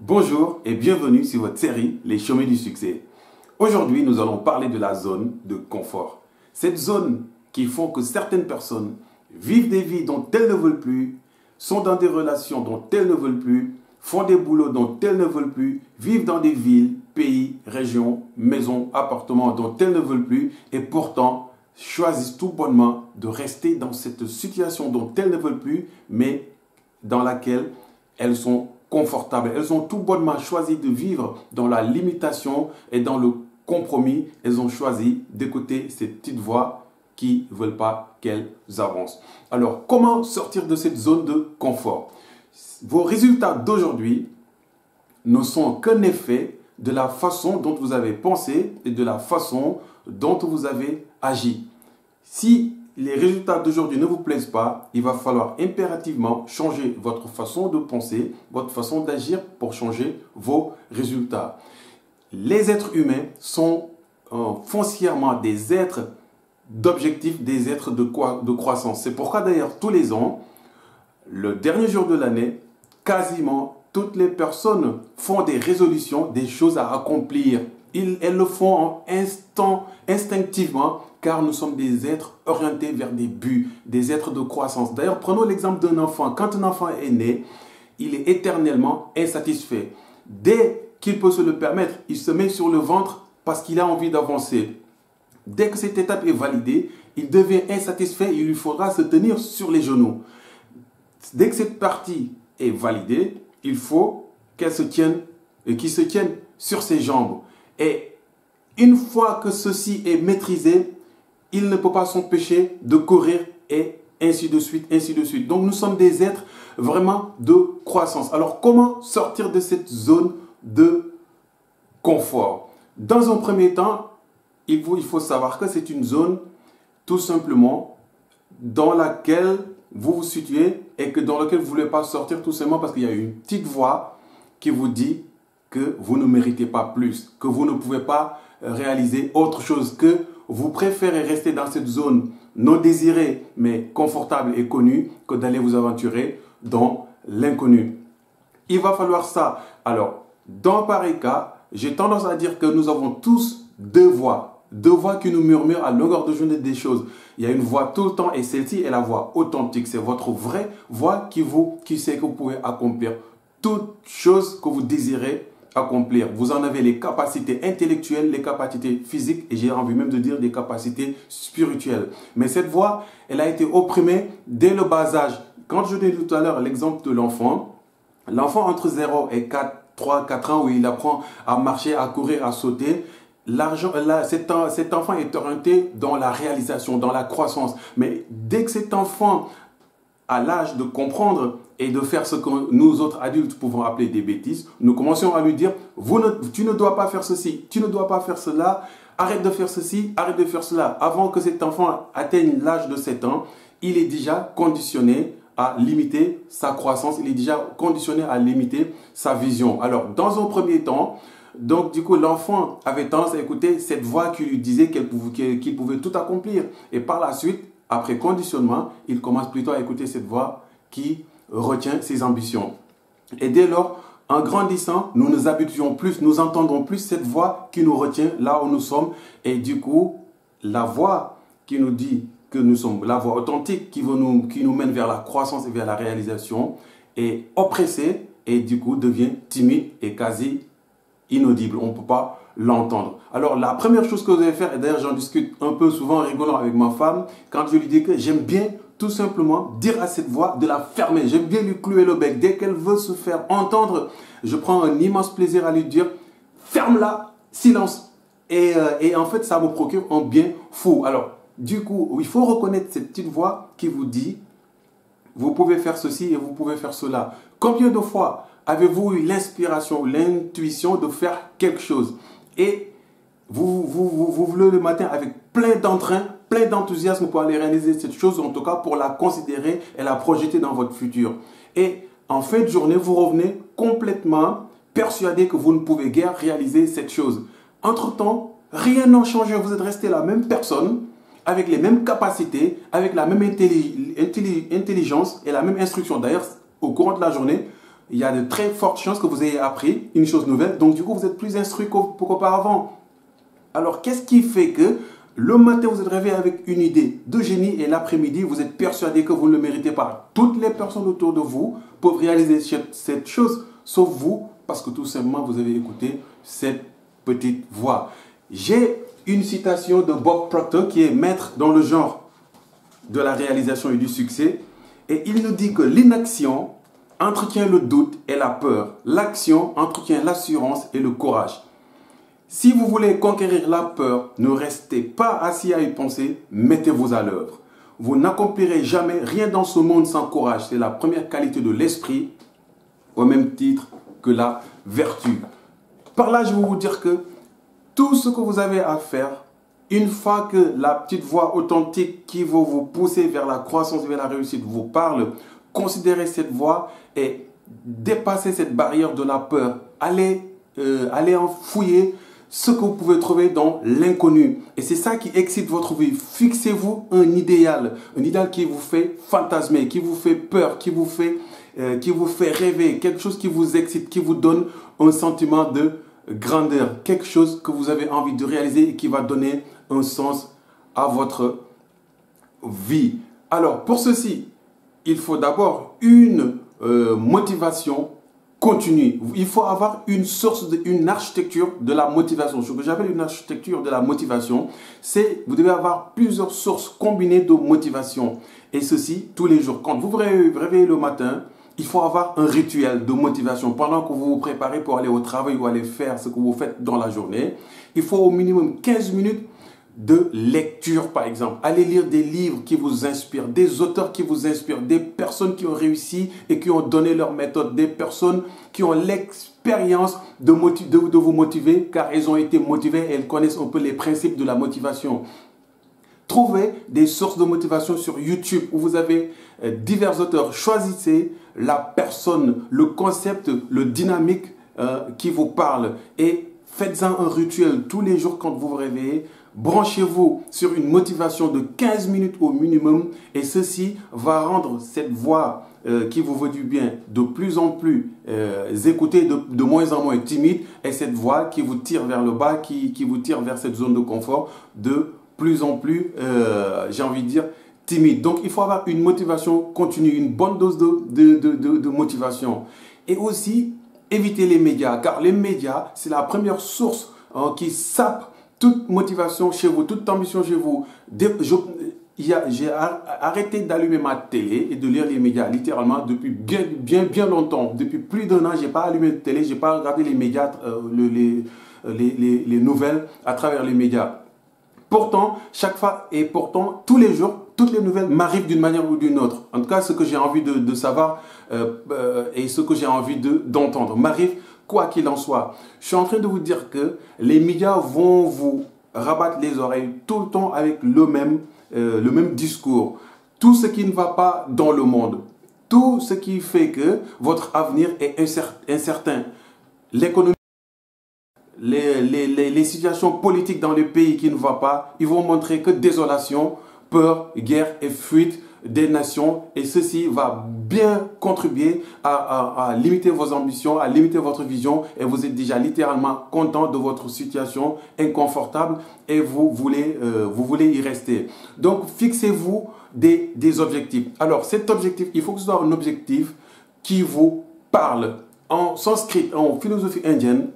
Bonjour et bienvenue sur votre série Les chemins du succès. Aujourd'hui, nous allons parler de la zone de confort. Cette zone qui font que certaines personnes vivent des vies dont elles ne veulent plus, sont dans des relations dont elles ne veulent plus, font des boulots dont elles ne veulent plus, vivent dans des villes, pays, régions, maisons, appartements dont elles ne veulent plus et pourtant choisissent tout bonnement de rester dans cette situation dont elles ne veulent plus, mais dans laquelle elles sont confortables. Elles ont tout bonnement choisi de vivre dans la limitation et dans le compromis. Elles ont choisi d'écouter ces petites voix qui ne veulent pas qu'elles avancent. Alors, comment sortir de cette zone de confort? Vos résultats d'aujourd'hui ne sont qu'un effet de la façon dont vous avez pensé et de la façon dont vous avez agi. Si les résultats d'aujourd'hui ne vous plaisent pas, il va falloir impérativement changer votre façon de penser, votre façon d'agir pour changer vos résultats. Les êtres humains sont foncièrement des êtres d'objectifs, des êtres de croissance. C'est pourquoi d'ailleurs tous les ans, le dernier jour de l'année, quasiment toutes les personnes font des résolutions, des choses à accomplir. Elles le font instinctivement car nous sommes des êtres orientés vers des buts, des êtres de croissance. D'ailleurs, prenons l'exemple d'un enfant. Quand un enfant est né, il est éternellement insatisfait. Dès qu'il peut se le permettre, il se met sur le ventre parce qu'il a envie d'avancer. Dès que cette étape est validée, il devient insatisfait et il lui faudra se tenir sur les genoux. Dès que cette partie est validée, il faut qu'il se tienne sur ses jambes. Et une fois que ceci est maîtrisé, il ne peut pas s'empêcher de courir et ainsi de suite, ainsi de suite. Donc nous sommes des êtres vraiment de croissance. Alors comment sortir de cette zone de confort? Dans un premier temps, il faut savoir que c'est une zone tout simplement dans laquelle vous vous situez et que dans laquelle vous ne voulez pas sortir tout simplement parce qu'il y a une petite voix qui vous dit que vous ne méritez pas plus, que vous ne pouvez pas réaliser autre chose, que vous préférez rester dans cette zone non désirée mais confortable et connue que d'aller vous aventurer dans l'inconnu. Il va falloir ça. Alors, dans pareil cas, j'ai tendance à dire que nous avons tous deux voix qui nous murmurent à longueur de journée des choses. Il y a une voix tout le temps et celle-ci est la voix authentique. C'est votre vraie voix qui sait que vous pouvez accomplir toute chose que vous désirez accomplir. Vous en avez les capacités intellectuelles, les capacités physiques et j'ai envie même de dire des capacités spirituelles. Mais cette voix, elle a été opprimée dès le bas âge. Quand je dis tout à l'heure l'exemple de l'enfant entre 0 et 3-4 ans où il apprend à marcher, à courir, à sauter, cet enfant est orienté dans la réalisation, dans la croissance. Mais dès que cet enfant a l'âge de comprendre et de faire ce que nous autres adultes pouvons appeler des bêtises, nous commençons à lui dire tu ne dois pas faire ceci, tu ne dois pas faire cela, arrête de faire ceci, arrête de faire cela. Avant que cet enfant atteigne l'âge de 7 ans, il est déjà conditionné à limiter sa croissance, il est déjà conditionné à limiter sa vision. Alors, dans un premier temps, donc du coup, l'enfant avait tendance à écouter cette voix qui lui disait qu'il pouvait tout accomplir. Et par la suite, après conditionnement, il commence plutôt à écouter cette voix qui retient ses ambitions. Et dès lors, en grandissant, nous nous habituons plus, nous entendons plus cette voix qui nous retient là où nous sommes. Et du coup, la voix qui nous dit que nous sommes la voix authentique qui nous mène vers la croissance et vers la réalisation est oppressée et du coup devient timide et quasi inaudible. On ne peut pas l'entendre. Alors la première chose que vous allez faire, et d'ailleurs j'en discute un peu souvent en rigolant avec ma femme, quand je lui dis que j'aime bien tout simplement dire à cette voix de la fermer. J'aime bien lui clouer le bec. Dès qu'elle veut se faire entendre, je prends un immense plaisir à lui dire ferme-la, silence. Et en fait ça me procure un bien fou. Alors du coup, il faut reconnaître cette petite voix qui vous dit vous pouvez faire ceci et vous pouvez faire cela. Combien de fois avez-vous eu l'inspiration ou l'intuition de faire quelque chose et vous vous levez le matin avec plein d'entrain, plein d'enthousiasme pour aller réaliser cette chose, en tout cas pour la considérer et la projeter dans votre futur. Et en fin de journée, vous revenez complètement persuadé que vous ne pouvez guère réaliser cette chose. Entre-temps, rien n'a changé, vous êtes resté la même personne, avec les mêmes capacités, avec la même intelligence et la même instruction. D'ailleurs, au courant de la journée, il y a de très fortes chances que vous ayez appris une chose nouvelle. Donc, du coup, vous êtes plus instruit qu'auparavant. Alors, qu'est-ce qui fait que le matin, vous êtes réveillé avec une idée de génie et l'après-midi, vous êtes persuadé que vous ne le méritez pas? Toutes les personnes autour de vous peuvent réaliser cette chose, sauf vous, parce que tout simplement, vous avez écouté cette petite voix. J'ai une citation de Bob Proctor, qui est maître dans le genre de la réalisation et du succès. Et il nous dit que l'inaction entretient le doute et la peur. L'action entretient l'assurance et le courage. Si vous voulez conquérir la peur, ne restez pas assis à y penser, mettez-vous à l'œuvre. Vous n'accomplirez jamais rien dans ce monde sans courage. C'est la première qualité de l'esprit, au même titre que la vertu. Par là, je vais vous dire que tout ce que vous avez à faire, une fois que la petite voix authentique qui va vous pousser vers la croissance et vers la réussite vous parle, considérez cette voix et dépassez cette barrière de la peur. Allez en fouiller ce que vous pouvez trouver dans l'inconnu. Et c'est ça qui excite votre vie. Fixez-vous un idéal qui vous fait fantasmer, qui vous fait peur, qui vous fait rêver, quelque chose qui vous excite, qui vous donne un sentiment de grandeur, quelque chose que vous avez envie de réaliser et qui va donner un sens à votre vie. Alors, pour ceci, il faut d'abord une motivation continue. Il faut avoir une architecture de la motivation. Ce que j'appelle une architecture de la motivation, c'est vous devez avoir plusieurs sources combinées de motivation. Et ceci tous les jours. Quand vous vous réveillez le matin, il faut avoir un rituel de motivation. Pendant que vous vous préparez pour aller au travail ou aller faire ce que vous faites dans la journée, il faut au minimum 15 minutes de lecture, par exemple. Allez lire des livres qui vous inspirent, des auteurs qui vous inspirent, des personnes qui ont réussi et qui ont donné leur méthode, des personnes qui ont l'expérience de vous motiver car elles ont été motivées et elles connaissent un peu les principes de la motivation. Trouvez des sources de motivation sur YouTube où vous avez divers auteurs. Choisissez la personne, le concept, le dynamique qui vous parle et faites-en un rituel tous les jours quand vous vous réveillez. Branchez-vous sur une motivation de 15 minutes au minimum et ceci va rendre cette voix qui vous veut du bien de plus en plus écoutée, de moins en moins timide et cette voix qui vous tire vers le bas, qui vous tire vers cette zone de confort de plus en plus, j'ai envie de dire, timide. Donc, il faut avoir une motivation continue, une bonne dose de motivation. Et aussi, éviter les médias, car les médias, c'est la première source qui sape toute motivation chez vous, toute ambition chez vous. J'ai arrêté d'allumer ma télé et de lire les médias, littéralement, depuis bien longtemps. Depuis plus d'1 an, je n'ai pas allumé de télé, je n'ai pas regardé les médias, les nouvelles à travers les médias. Pourtant, chaque fois et pourtant, tous les jours, toutes les nouvelles m'arrivent d'une manière ou d'une autre. En tout cas, ce que j'ai envie de savoir et ce que j'ai envie d'entendre m'arrive quoi qu'il en soit. Je suis en train de vous dire que les médias vont vous rabattre les oreilles tout le temps avec le même discours. Tout ce qui ne va pas dans le monde, tout ce qui fait que votre avenir est incertain. L'économie, les situations politiques dans le pays qui ne vont pas, ils vont montrer que désolation, peur, guerre et fuite des nations. Et ceci va bien contribuer à limiter vos ambitions, à limiter votre vision. Et vous êtes déjà littéralement content de votre situation inconfortable et vous voulez y rester. Donc, fixez-vous des objectifs. Alors, cet objectif, il faut que ce soit un objectif qui vous parle. En sanskrit, en philosophie indienne,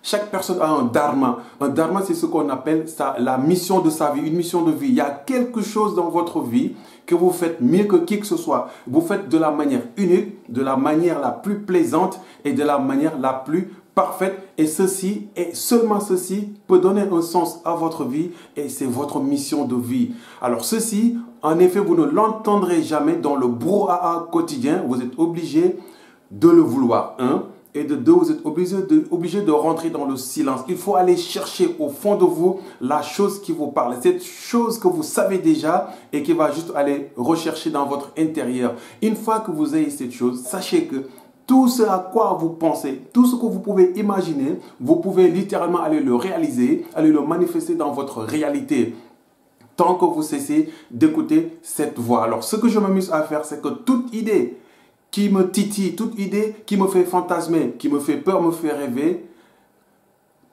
chaque personne a un dharma. Un dharma, c'est ce qu'on appelle la mission de sa vie, une mission de vie. Il y a quelque chose dans votre vie que vous faites mieux que qui que ce soit. Vous faites de la manière unique, de la manière la plus plaisante et de la manière la plus parfaite. Et ceci, et seulement ceci, peut donner un sens à votre vie et c'est votre mission de vie. Alors ceci, en effet, vous ne l'entendrez jamais dans le brouhaha quotidien. Vous êtes obligé de le vouloir. Et de deux, vous êtes obligé de rentrer dans le silence. Il faut aller chercher au fond de vous la chose qui vous parle. Cette chose que vous savez déjà et qui va juste aller rechercher dans votre intérieur. Une fois que vous ayez cette chose, sachez que tout ce à quoi vous pensez, tout ce que vous pouvez imaginer, vous pouvez littéralement aller le réaliser, aller le manifester dans votre réalité. Tant que vous cessez d'écouter cette voix. Alors, ce que je m'amuse à faire, c'est que toute idée qui me titille, toute idée qui me fait fantasmer, qui me fait peur, me fait rêver,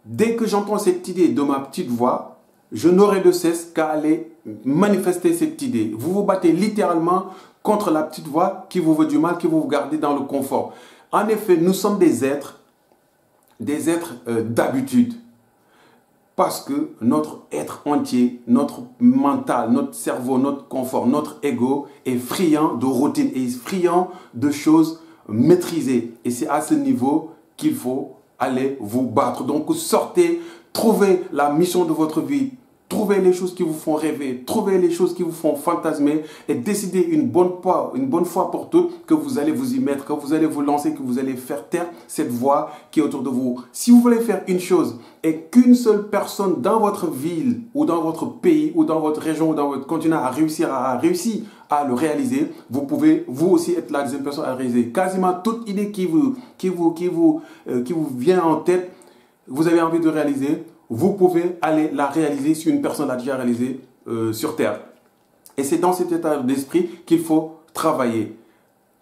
dès que j'entends cette idée de ma petite voix, je n'aurai de cesse qu'à aller manifester cette idée. Vous vous battez littéralement contre la petite voix qui vous veut du mal, qui vous garde dans le confort. En effet, nous sommes des êtres d'habitude. Parce que notre être entier, notre mental, notre cerveau, notre confort, notre ego est friand de routine, est friand de choses maîtrisées. Et c'est à ce niveau qu'il faut aller vous battre. Donc sortez, trouvez la mission de votre vie, trouvez les choses qui vous font rêver, trouvez les choses qui vous font fantasmer et décidez une bonne fois pour toutes que vous allez vous y mettre, que vous allez vous lancer, que vous allez faire taire cette voix qui est autour de vous. Si vous voulez faire une chose et qu'une seule personne dans votre ville ou dans votre pays ou dans votre région ou dans votre continent a réussi à le réaliser, vous pouvez vous aussi être la deuxième personne à le réaliser. Quasiment toute idée qui vous vient en tête, vous avez envie de réaliser, vous pouvez aller la réaliser si une personne l'a déjà réalisée sur Terre. Et c'est dans cet état d'esprit qu'il faut travailler.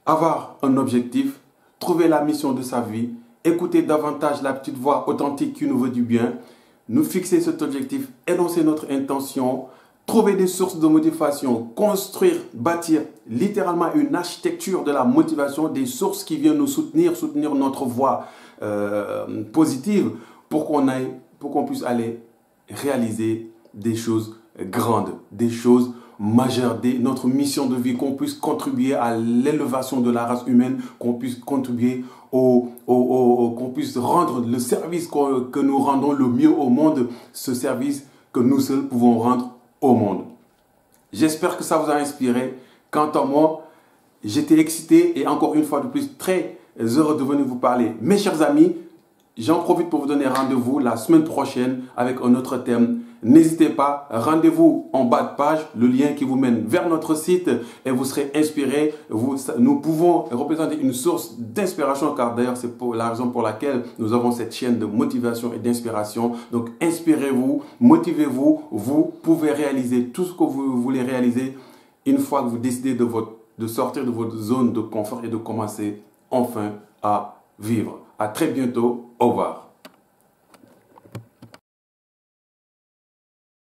Avoir un objectif, trouver la mission de sa vie, écouter davantage la petite voix authentique qui nous veut du bien, nous fixer cet objectif, énoncer notre intention, trouver des sources de motivation, construire, bâtir littéralement une architecture de la motivation, des sources qui viennent nous soutenir notre voie positive pour qu'on puisse aller réaliser des choses grandes, des choses majeures, notre mission de vie, qu'on puisse contribuer à l'élévation de la race humaine, qu'on puisse contribuer qu'on puisse rendre le service que nous rendons le mieux au monde, ce service que nous seuls pouvons rendre au monde. J'espère que ça vous a inspiré. Quant à moi, j'étais excité et encore une fois de plus très heureux de venir vous parler. Mes chers amis, j'en profite pour vous donner rendez-vous la semaine prochaine avec un autre thème. N'hésitez pas, rendez-vous en bas de page, le lien qui vous mène vers notre site et vous serez inspiré. Nous pouvons représenter une source d'inspiration car d'ailleurs c'est la raison pour laquelle nous avons cette chaîne de motivation et d'inspiration. Donc inspirez-vous, motivez-vous, vous pouvez réaliser tout ce que vous voulez réaliser une fois que vous décidez de sortir de votre zone de confort et de commencer enfin à vivre. À très bientôt, au revoir.